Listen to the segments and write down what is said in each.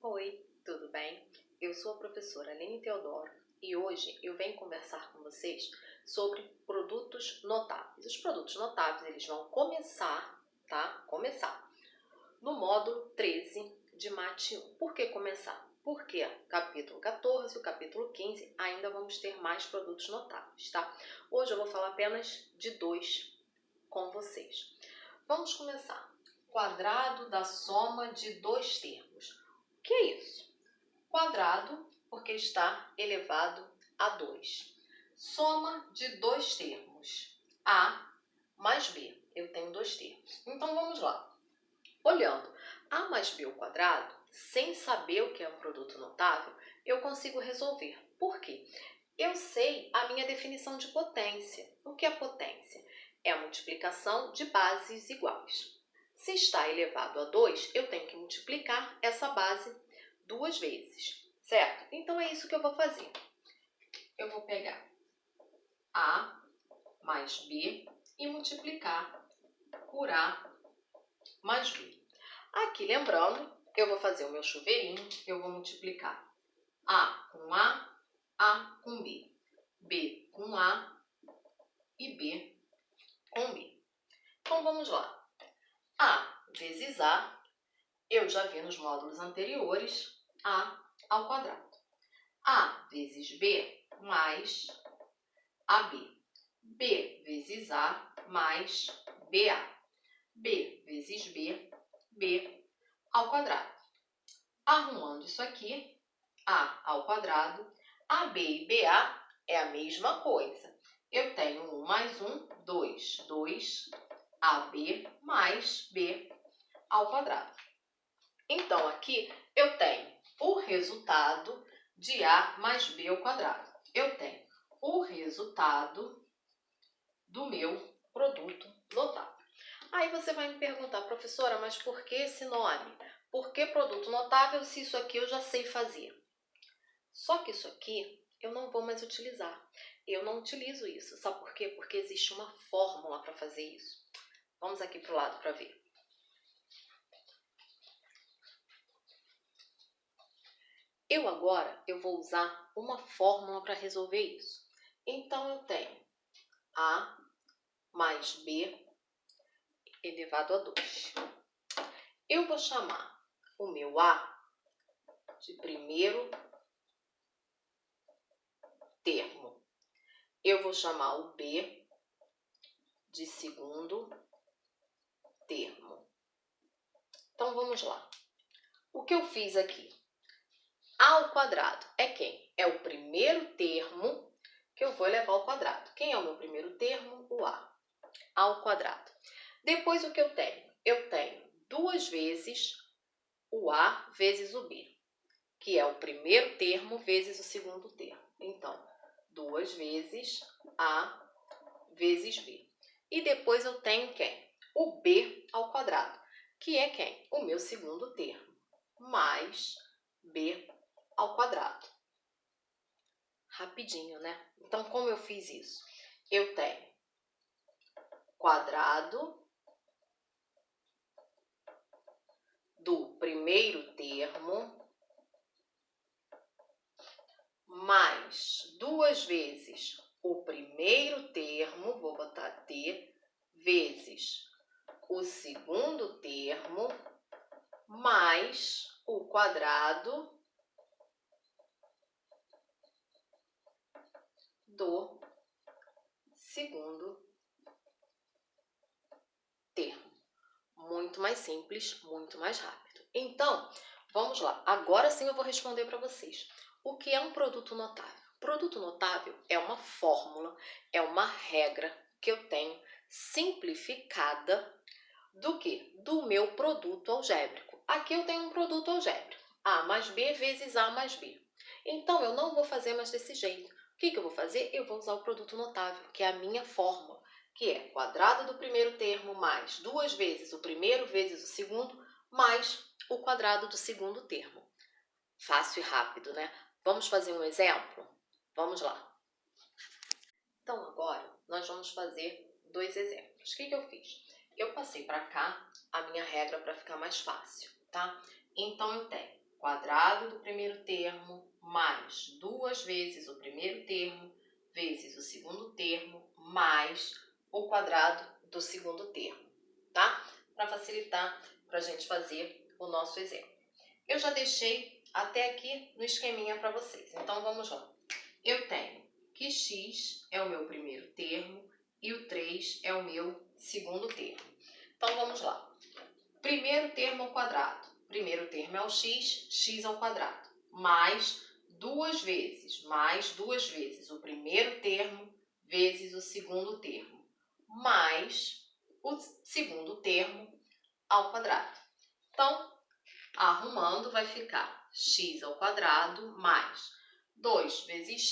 Oi, tudo bem? Eu sou a professora Aline Teodoro e hoje eu venho conversar com vocês sobre produtos notáveis. Os produtos notáveis eles vão começar no módulo 13 de Mate 1. Por que começar? Porque capítulo 14 e o capítulo 15 ainda vamos ter mais produtos notáveis, tá? Hoje eu vou falar apenas de dois com vocês. Vamos começar. Quadrado da soma de dois termos. O que é isso? Quadrado, porque está elevado a 2. Soma de dois termos. A mais B. Eu tenho dois termos. Então, vamos lá. Olhando A mais B ao quadrado, sem saber o que é um produto notável, eu consigo resolver. Por quê? Eu sei a minha definição de potência. O que é potência? É a multiplicação de bases iguais. Se está elevado a 2, eu tenho que multiplicar essa base duas vezes, certo? Então, é isso que eu vou fazer. Eu vou pegar A mais B e multiplicar por A mais B. Aqui, lembrando, eu vou fazer o meu chuveirinho, eu vou multiplicar A com B, B com A e B com B. Então, vamos lá. A vezes A, eu já vi nos módulos anteriores, A ao quadrado. A vezes B mais AB. B vezes A mais BA. B vezes B, B ao quadrado. Arrumando isso aqui, A ao quadrado, AB e BA é a mesma coisa. Eu tenho 1 mais 1, 2. 2 AB mais B ao quadrado. Então, aqui eu tenho o resultado de A mais B ao quadrado. Eu tenho o resultado do meu produto notável. Aí você vai me perguntar, professora, mas por que esse nome? Por que produto notável se isso aqui eu já sei fazer? Só que isso aqui eu não vou mais utilizar. Eu não utilizo isso. Sabe por quê? Porque existe uma fórmula para fazer isso. Vamos aqui para o lado para ver. Eu vou usar uma fórmula para resolver isso. Então, eu tenho A mais B elevado a 2. Eu vou chamar o meu A de primeiro termo. Eu vou chamar o B de segundo termo. Então, vamos lá. O que eu fiz aqui? A ao quadrado é quem? É o primeiro termo que eu vou elevar ao quadrado. Quem é o meu primeiro termo? O A ao quadrado. Depois, o que eu tenho? Eu tenho duas vezes o A vezes o B, que é o primeiro termo vezes o segundo termo. Então, 2 vezes A vezes B. E depois eu tenho quem? O B ao quadrado, que é quem? O meu segundo termo, mais B ao quadrado. Rapidinho, né? Então, como eu fiz isso? Eu tenho quadrado do primeiro termo mais duas vezes o primeiro termo, vou botar T, vezes o segundo termo, mais o quadrado do segundo termo. Muito mais simples, muito mais rápido. Então, vamos lá. Agora sim eu vou responder para vocês. O que é um produto notável? Produto notável é uma fórmula, é uma regra que eu tenho simplificada do que? Do meu produto algébrico. Aqui eu tenho um produto algébrico. A mais B vezes A mais B. Então, eu não vou fazer mais desse jeito. O que eu vou fazer? Eu vou usar o produto notável, que é a minha fórmula, que é quadrado do primeiro termo mais duas vezes o primeiro vezes o segundo, mais o quadrado do segundo termo. Fácil e rápido, né? Vamos fazer um exemplo? Vamos lá. Então, agora, nós vamos fazer dois exemplos. O que eu fiz? Eu passei para cá a minha regra para ficar mais fácil, tá? Então, eu tenho quadrado do primeiro termo mais 2 vezes o primeiro termo vezes o segundo termo mais o quadrado do segundo termo, tá? Para facilitar, para a gente fazer o nosso exemplo. Eu já deixei até aqui no esqueminha para vocês, então vamos lá. Eu tenho que x é o meu primeiro termo e o 3 é o meu segundo termo. Então vamos lá. Primeiro termo ao quadrado. Primeiro termo é o x ao quadrado, mais 2 vezes o primeiro termo vezes o segundo termo, mais o segundo termo ao quadrado. Então, arrumando, vai ficar x ao quadrado mais 2 vezes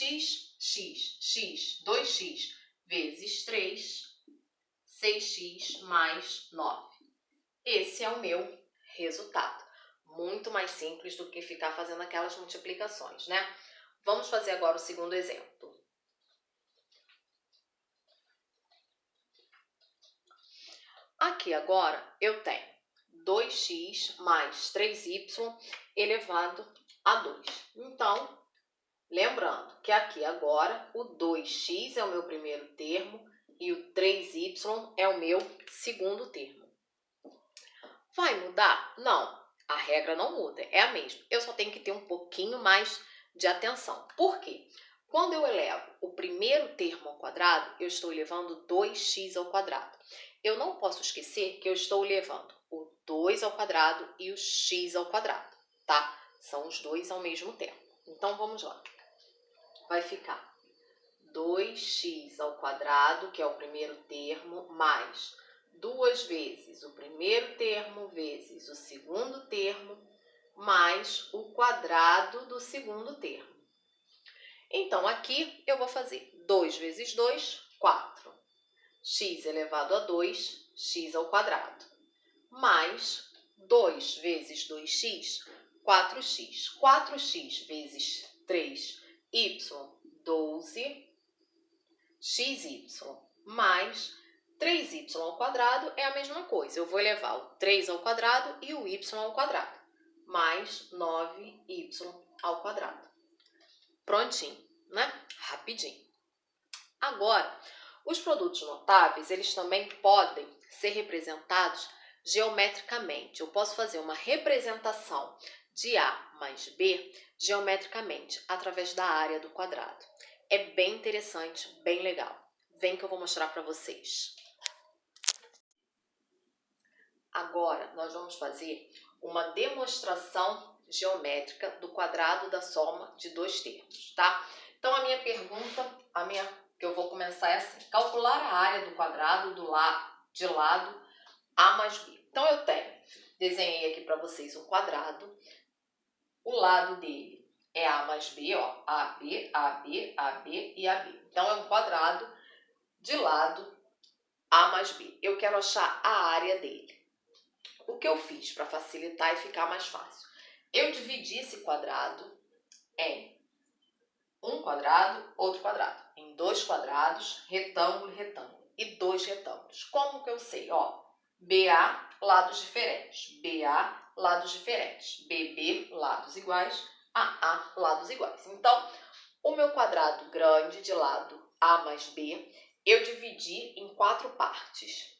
x, 2x vezes 3, 6x mais 9. Esse é o meu resultado. Muito mais simples do que ficar fazendo aquelas multiplicações, né? Vamos fazer agora o segundo exemplo. Aqui agora eu tenho 2x mais 3y elevado a 2. Então, lembrando que aqui agora o 2x é o meu primeiro termo e o 3y é o meu segundo termo. Vai mudar? Não, a regra não muda, é a mesma. Eu só tenho que ter um pouquinho mais de atenção. Por quê? Quando eu elevo o primeiro termo ao quadrado, eu estou elevando 2x ao quadrado. Eu não posso esquecer que eu estou elevando o 2 ao quadrado e o x ao quadrado, tá? São os dois ao mesmo tempo. Então, vamos lá. Vai ficar 2x ao quadrado, que é o primeiro termo, mais 2 vezes o primeiro termo vezes o segundo termo, mais o quadrado do segundo termo. Então, aqui eu vou fazer 2 vezes 2, 4. X elevado a 2, x ao quadrado. Mais 2 vezes 2x, 4x. 4x vezes 3, y, 12, xy, mais 3y ao quadrado é a mesma coisa. Eu vou elevar o 3 ao quadrado e o y ao quadrado, mais 9y ao quadrado. Prontinho, né? Rapidinho. Agora, os produtos notáveis, eles também podem ser representados geometricamente. Eu posso fazer uma representação de A mais B geometricamente, através da área do quadrado. É bem interessante, bem legal. Vem que eu vou mostrar para vocês. Agora, nós vamos fazer uma demonstração geométrica do quadrado da soma de dois termos, tá? Então, a minha pergunta, que eu vou começar é assim: calcular a área do quadrado de lado A mais B. Então, eu desenhei aqui para vocês um quadrado, o lado dele é A mais B, ó, AB, AB, AB e AB. Então, é um quadrado de lado A mais B. Eu quero achar a área dele. O que eu fiz para facilitar e ficar mais fácil? Eu dividi esse quadrado em um quadrado, outro quadrado. Em dois quadrados, retângulo e retângulo. E dois retângulos. Como que eu sei? Ó, BA, lados diferentes. BA, lados diferentes. BB, lados iguais. AA, lados iguais. Então, o meu quadrado grande de lado A mais B, eu dividi em 4 partes.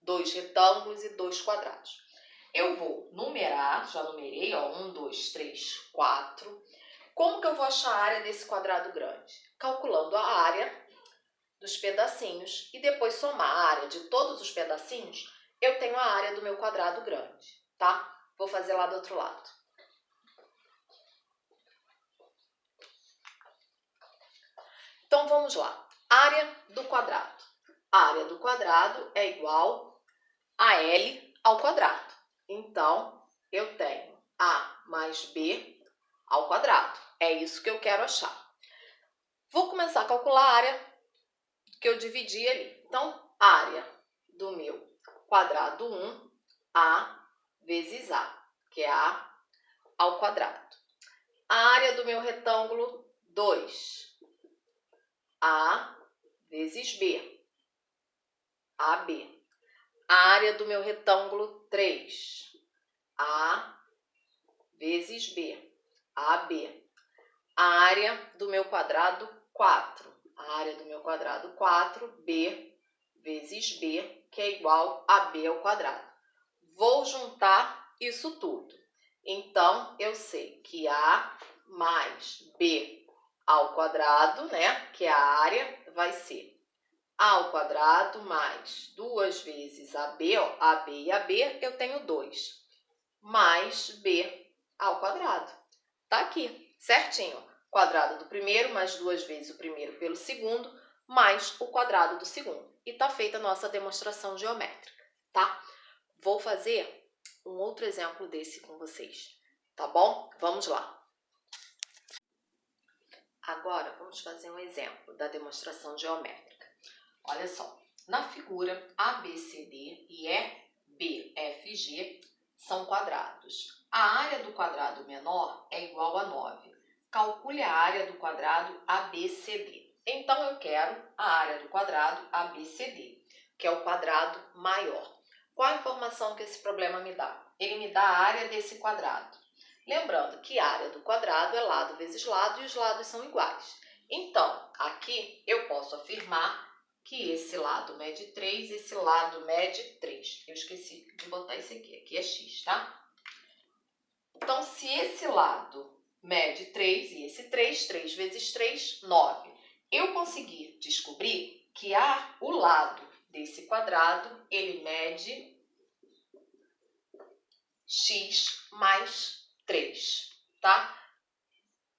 2 retângulos e 2 quadrados. Eu vou numerar, já numerei, ó, 1, 2, 3, 4. Como que eu vou achar a área desse quadrado grande? Calculando a área dos pedacinhos e depois somar a área de todos os pedacinhos, eu tenho a área do meu quadrado grande, tá? Vou fazer lá do outro lado. Então, vamos lá. Área do quadrado. A área do quadrado é igual a L ao quadrado. Então, eu tenho A mais B ao quadrado. É isso que eu quero achar. Vou começar a calcular a área que eu dividi ali. Então, área do meu quadrado 1, A vezes A, que é A ao quadrado. A área do meu retângulo 2, A vezes B, AB. A área do meu retângulo 3, A vezes B, AB. A área do meu quadrado, 4. A área do meu quadrado, 4, B vezes B, que é igual a B ao quadrado. Vou juntar isso tudo. Então, eu sei que A mais B ao quadrado, né, que é a área, vai ser A ao quadrado mais 2 vezes AB, ó, AB e AB, eu tenho 2, mais B ao quadrado. Tá aqui, certinho. Quadrado do primeiro mais 2 vezes o primeiro pelo segundo, mais o quadrado do segundo. E tá feita a nossa demonstração geométrica, tá? Vou fazer um outro exemplo desse com vocês, tá bom? Vamos lá. Agora, vamos fazer um exemplo da demonstração geométrica. Olha só, na figura ABCD e EBFG são quadrados. A área do quadrado menor é igual a 9. Calcule a área do quadrado ABCD. Então, eu quero a área do quadrado ABCD, que é o quadrado maior. Qual a informação que esse problema me dá? Ele me dá a área desse quadrado. Lembrando que a área do quadrado é lado vezes lado e os lados são iguais. Então, aqui eu posso afirmar que esse lado mede 3, esse lado mede 3. Eu esqueci de botar esse aqui é x, tá? Então, se esse lado mede 3 e esse 3, 3 vezes 3, 9. Eu consegui descobrir que o lado desse quadrado, ele mede x mais 3, tá?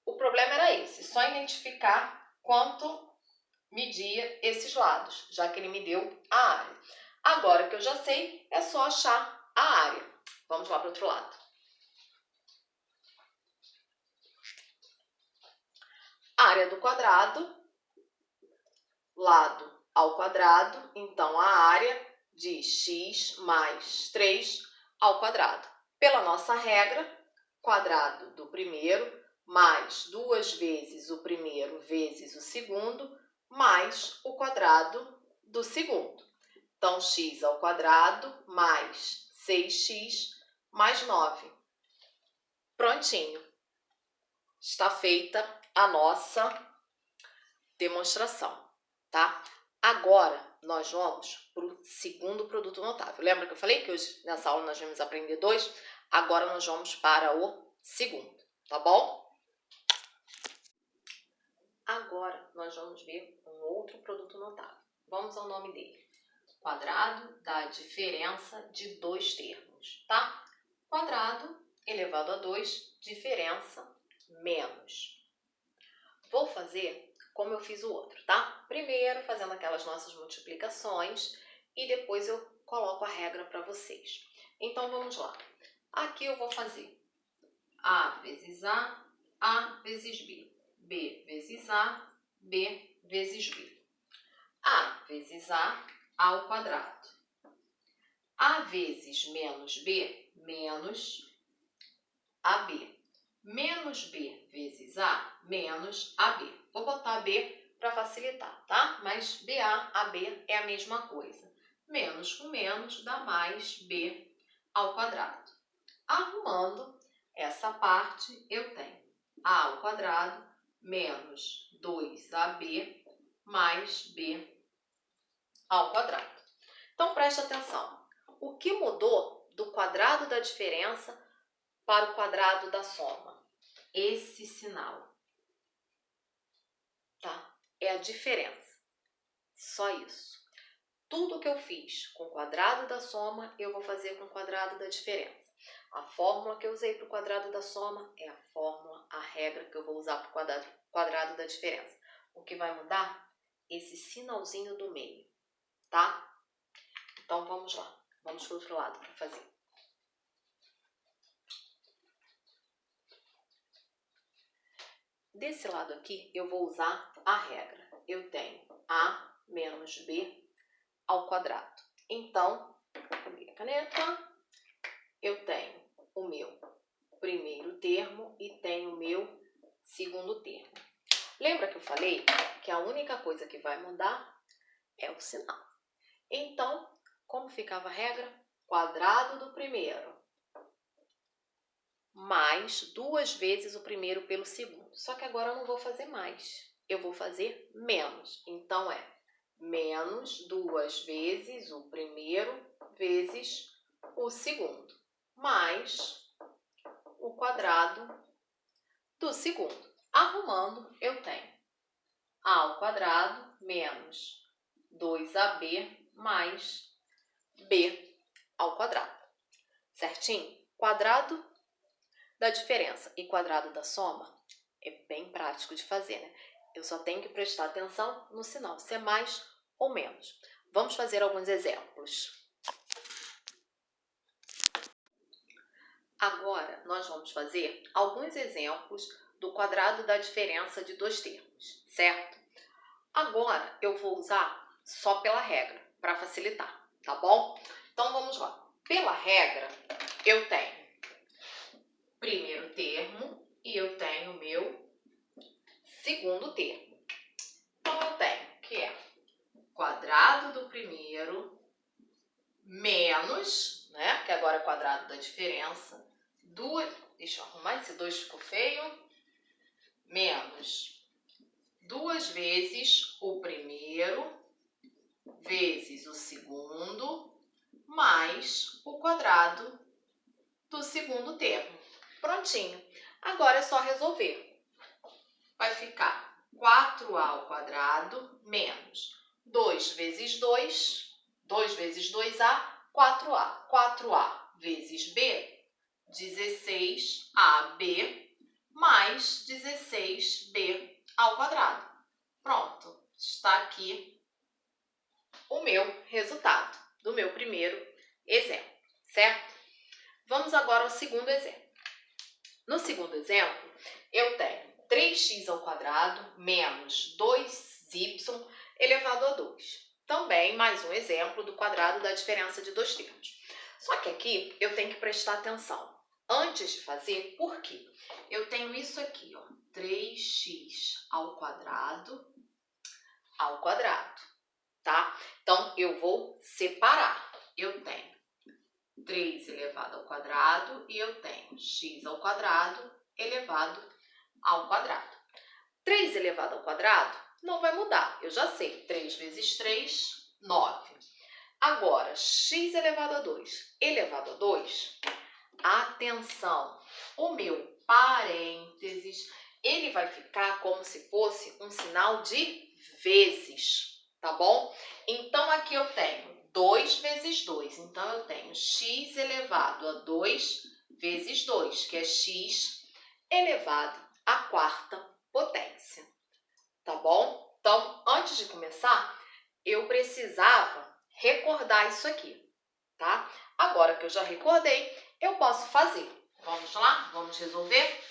O problema era esse, só identificar quanto media esses lados, já que ele me deu a área. Agora que eu já sei, é só achar a área. Vamos lá para o outro lado. Área do quadrado, lado ao quadrado, então a área de x mais 3 ao quadrado. Pela nossa regra, quadrado do primeiro mais 2 vezes o primeiro vezes o segundo, mais o quadrado do segundo. Então, x ao quadrado mais 6x mais 9. Prontinho. Está feita a nossa demonstração, tá? Agora, nós vamos para o segundo produto notável. Lembra que eu falei que hoje, nessa aula, nós vamos aprender 2? Agora, nós vamos para o segundo, tá bom? Agora, nós vamos ver um outro produto notável. Vamos ao nome dele. Quadrado da diferença de dois termos, tá? Quadrado elevado a 2, diferença menos. Vou fazer como eu fiz o outro, tá? Primeiro, fazendo aquelas nossas multiplicações e depois eu coloco a regra para vocês. Então, vamos lá. Aqui eu vou fazer A vezes A vezes B. B vezes A, B vezes B. A vezes A ao quadrado. A vezes menos B, menos AB. Menos B vezes A, menos AB. Vou botar B para facilitar, tá? Mas BA, AB é a mesma coisa. Menos com menos dá mais B ao quadrado. Arrumando essa parte, eu tenho A ao quadrado menos 2AB mais B ao quadrado. Então, preste atenção. O que mudou do quadrado da diferença para o quadrado da soma? Esse sinal, tá? É a diferença. Só isso. Tudo que eu fiz com o quadrado da soma, eu vou fazer com o quadrado da diferença. A fórmula que eu usei para o quadrado da soma é a fórmula, a regra que eu vou usar para o quadrado da diferença. O que vai mudar? Esse sinalzinho do meio, tá? Então, vamos lá. Vamos para o outro lado para fazer. Desse lado aqui, eu vou usar a regra. Eu tenho A menos B ao quadrado. Então, vou abrir a caneta. Eu tenho o meu primeiro termo e tenho o meu segundo termo. Lembra que eu falei que a única coisa que vai mudar é o sinal. Então, como ficava a regra? Quadrado do primeiro mais 2 vezes o primeiro pelo segundo. Só que agora eu não vou fazer mais, eu vou fazer menos. Então, é menos 2 vezes o primeiro vezes o segundo, mais o quadrado do segundo. Arrumando, eu tenho a ao quadrado menos 2ab mais b ao quadrado. Certinho? Quadrado da diferença e quadrado da soma é bem prático de fazer, né? Eu só tenho que prestar atenção no sinal, se é mais ou menos. Vamos fazer alguns exemplos. Agora, nós vamos fazer alguns exemplos do quadrado da diferença de dois termos, certo? Agora, eu vou usar só pela regra, para facilitar, tá bom? Então, vamos lá. Pela regra, eu tenho primeiro termo e eu tenho meu segundo termo. Então, eu tenho que é quadrado do primeiro menos, né? Que agora é quadrado da diferença. Deixa eu arrumar, esse 2 ficou feio. Menos 2 vezes o primeiro vezes o segundo mais o quadrado do segundo termo. Prontinho. Agora é só resolver. Vai ficar 4a ao quadrado menos 2 vezes 2, 2 vezes 2a, 4a. 4a vezes b, 16ab mais 16b ao quadrado. Pronto, está aqui o meu resultado do meu primeiro exemplo, certo? Vamos agora ao segundo exemplo. No segundo exemplo, eu tenho 3x ao quadrado menos 2y elevado a 2. Também mais um exemplo do quadrado da diferença de dois termos. Só que aqui eu tenho que prestar atenção antes de fazer, por quê? Eu tenho isso aqui, ó, 3x ao quadrado, tá? Então, eu vou separar. Eu tenho 3 elevado ao quadrado e eu tenho x ao quadrado elevado ao quadrado. 3 elevado ao quadrado não vai mudar, eu já sei. 3 vezes 3, 9. Agora, x elevado a 2 elevado a 2, atenção, o meu parênteses, ele vai ficar como se fosse um sinal de vezes, tá bom? Então, aqui eu tenho 2 vezes 2, então eu tenho x elevado a 2 vezes 2, que é x elevado à quarta potência, tá bom? Então, antes de começar, eu precisava recordar isso aqui, tá? Agora que eu já recordei, eu posso fazer. Vamos lá? Vamos resolver?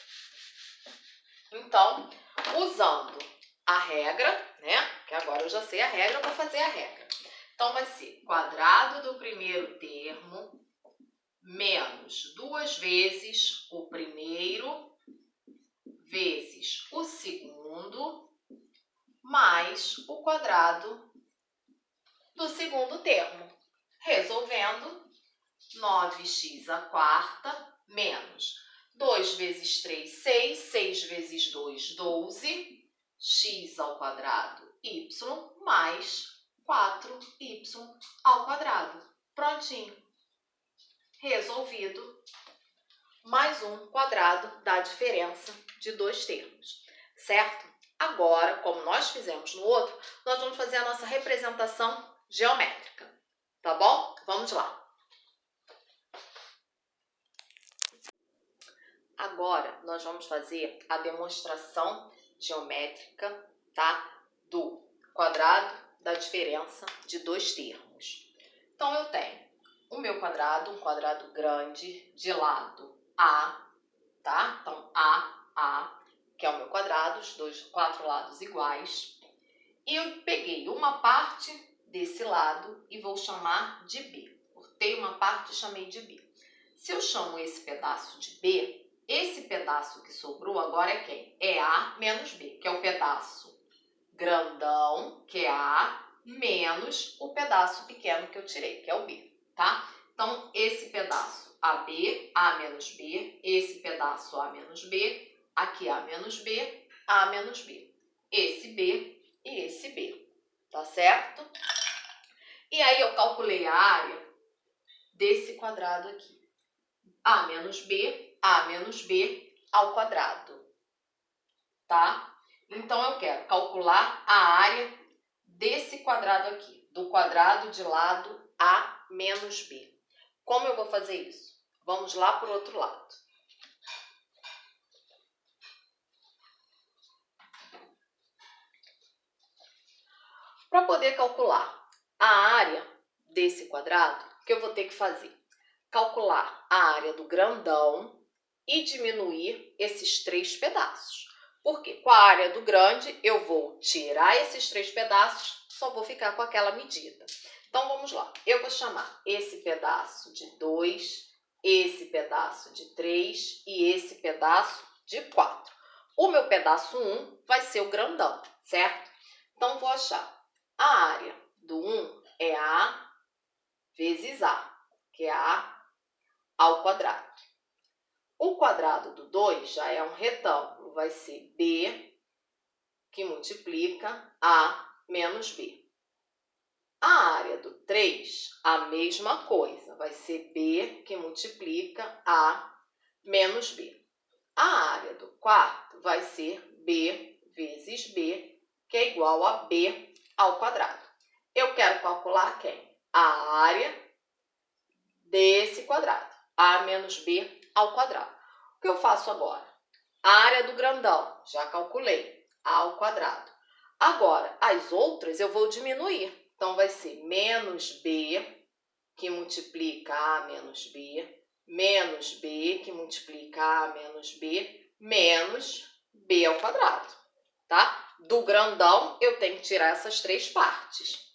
Então, usando a regra, né? Que agora eu já sei a regra, eu vou fazer a regra. Então, vai ser quadrado do primeiro termo menos 2 vezes o primeiro vezes o segundo mais o quadrado do segundo termo. Resolvendo, 9x à quarta menos 2 vezes 3, 6, 6 vezes 2, 12, x ao quadrado y mais 4y ao quadrado. Prontinho. Resolvido. Mais um quadrado da diferença de dois termos, certo? Agora, como nós fizemos no outro, nós vamos fazer a nossa representação geométrica, tá bom? Vamos lá. Agora, nós vamos fazer a demonstração geométrica, tá? Do quadrado da diferença de dois termos. Então, eu tenho o meu quadrado, um quadrado grande, de lado A, tá? Então, A, que é o meu quadrado, os quatro lados iguais. E eu peguei uma parte desse lado e vou chamar de B. Cortei uma parte e chamei de B. Se eu chamo esse pedaço de B, esse pedaço que sobrou agora é quem? É A menos B, que é o pedaço grandão, que é A, menos o pedaço pequeno que eu tirei, que é o B, tá? Então, esse pedaço AB, A menos B, esse pedaço A menos B, aqui A menos B, A menos B, esse B e esse B, tá certo? E aí eu calculei a área desse quadrado aqui, A menos B ao quadrado, tá? Então eu quero calcular a área desse quadrado aqui, do quadrado de lado A menos B. Como eu vou fazer isso? Vamos lá para o outro lado. Para poder calcular a área desse quadrado, o que eu vou ter que fazer? Calcular a área do grandão e diminuir esses 3 pedaços. Porque com a área do grande eu vou tirar esses 3 pedaços, só vou ficar com aquela medida. Então vamos lá, eu vou chamar esse pedaço de 2, esse pedaço de 3 e esse pedaço de 4. O meu pedaço 1 vai ser o grandão, certo? Então vou achar a área do 1 é A vezes A, que é A ao quadrado. O quadrado do 2 já é um retângulo, vai ser B que multiplica A menos B. A área do 3, a mesma coisa, vai ser B que multiplica A menos B. A área do quarto vai ser B vezes B, que é igual a B ao quadrado. Eu quero calcular quem? A área desse quadrado, A menos B ao quadrado. O que eu faço agora? A área do grandão, já calculei, A ao quadrado. Agora, as outras eu vou diminuir. Então, vai ser menos B, que multiplica A menos B, menos B, que multiplica A menos B, menos B ao quadrado, tá? Do grandão, eu tenho que tirar essas 3 partes.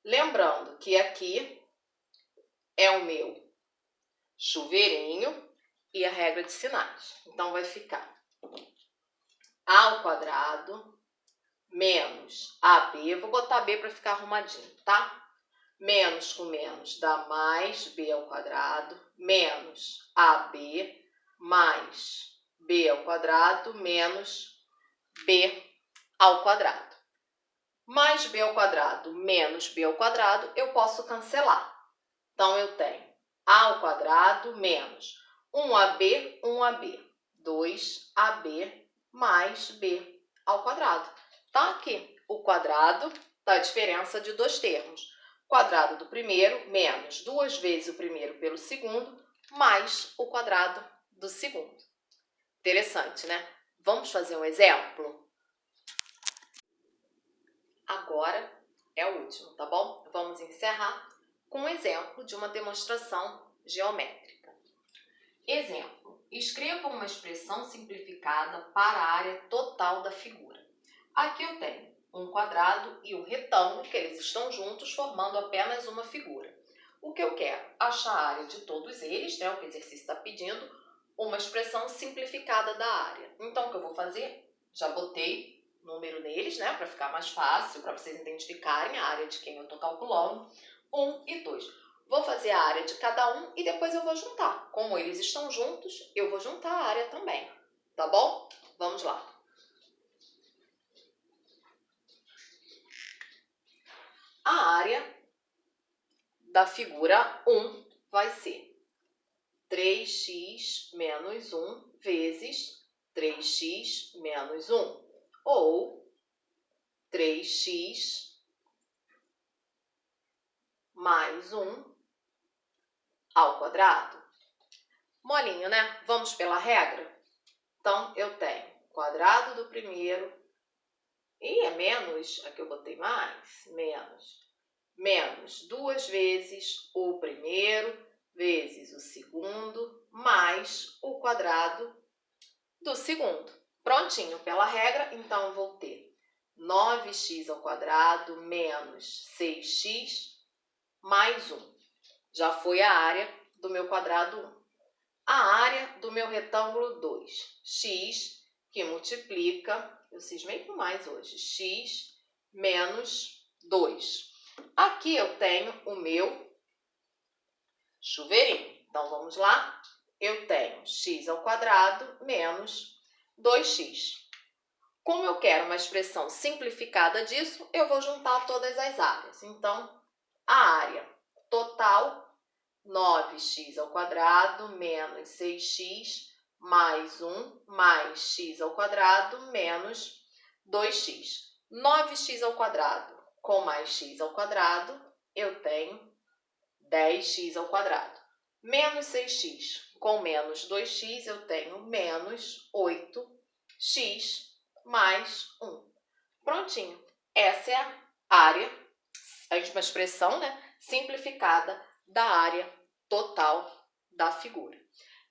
Lembrando que aqui é o meu chuveirinho e a regra de sinais. Então, vai ficar A ao quadrado menos AB, vou botar B para ficar arrumadinho, tá? Menos com menos dá mais B ao quadrado, menos AB mais B ao quadrado menos B ao quadrado. Mais B ao quadrado menos B ao quadrado, eu posso cancelar. Então, eu tenho A ao quadrado menos 1AB, 1AB, 2AB mais B ao quadrado. Tá aqui o quadrado da diferença de 2 termos. Quadrado do primeiro menos 2 vezes o primeiro pelo segundo, mais o quadrado do segundo. Interessante, né? Vamos fazer um exemplo? Agora é o último, tá bom? Vamos encerrar com um exemplo de uma demonstração geométrica. Exemplo: escreva uma expressão simplificada para a área total da figura. Aqui eu tenho um quadrado e um retângulo, que eles estão juntos, formando apenas uma figura. O que eu quero? Achar a área de todos eles, né? O que o exercício está pedindo, uma expressão simplificada da área. Então, o que eu vou fazer? Já botei número neles, né? Para ficar mais fácil, para vocês identificarem a área de quem eu estou calculando. 1 e 2. Vou fazer a área de cada um e depois eu vou juntar. Como eles estão juntos, eu vou juntar a área também. Tá bom? Vamos lá. A área da figura 1 vai ser 3x menos 1 vezes 3x menos 1, ou 3x mais 1 ao quadrado. Molinho, né? Vamos pela regra? Então, eu tenho quadrado do primeiro, e é menos, aqui eu botei mais, menos 2 vezes o primeiro, vezes o segundo, mais o quadrado do segundo. Prontinho pela regra, então vou ter 9x ao quadrado menos 6x mais 1. Já foi a área do meu quadrado 1. A área do meu retângulo 2, x, que multiplica, eu cismei com mais hoje, x menos 2. Aqui eu tenho o meu chuveirinho. Então, vamos lá. Eu tenho x ao quadrado menos 2x. Como eu quero uma expressão simplificada disso, eu vou juntar todas as áreas. Então, a área total, 9x ao quadrado menos 6x mais 1 mais x ao quadrado menos 2x. 9x ao quadrado com mais x ao quadrado, eu tenho 10x ao quadrado. Menos 6x com menos 2x, eu tenho menos 8x mais 1. Prontinho. Essa é a área, uma expressão, né, simplificada da área total da figura.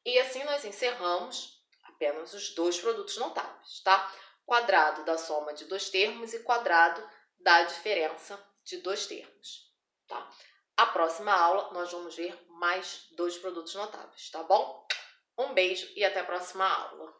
E assim nós encerramos apenas os dois produtos notáveis, tá? Quadrado da soma de dois termos e quadrado da diferença de dois termos, tá? A próxima aula nós vamos ver mais dois produtos notáveis, tá bom? Um beijo e até a próxima aula.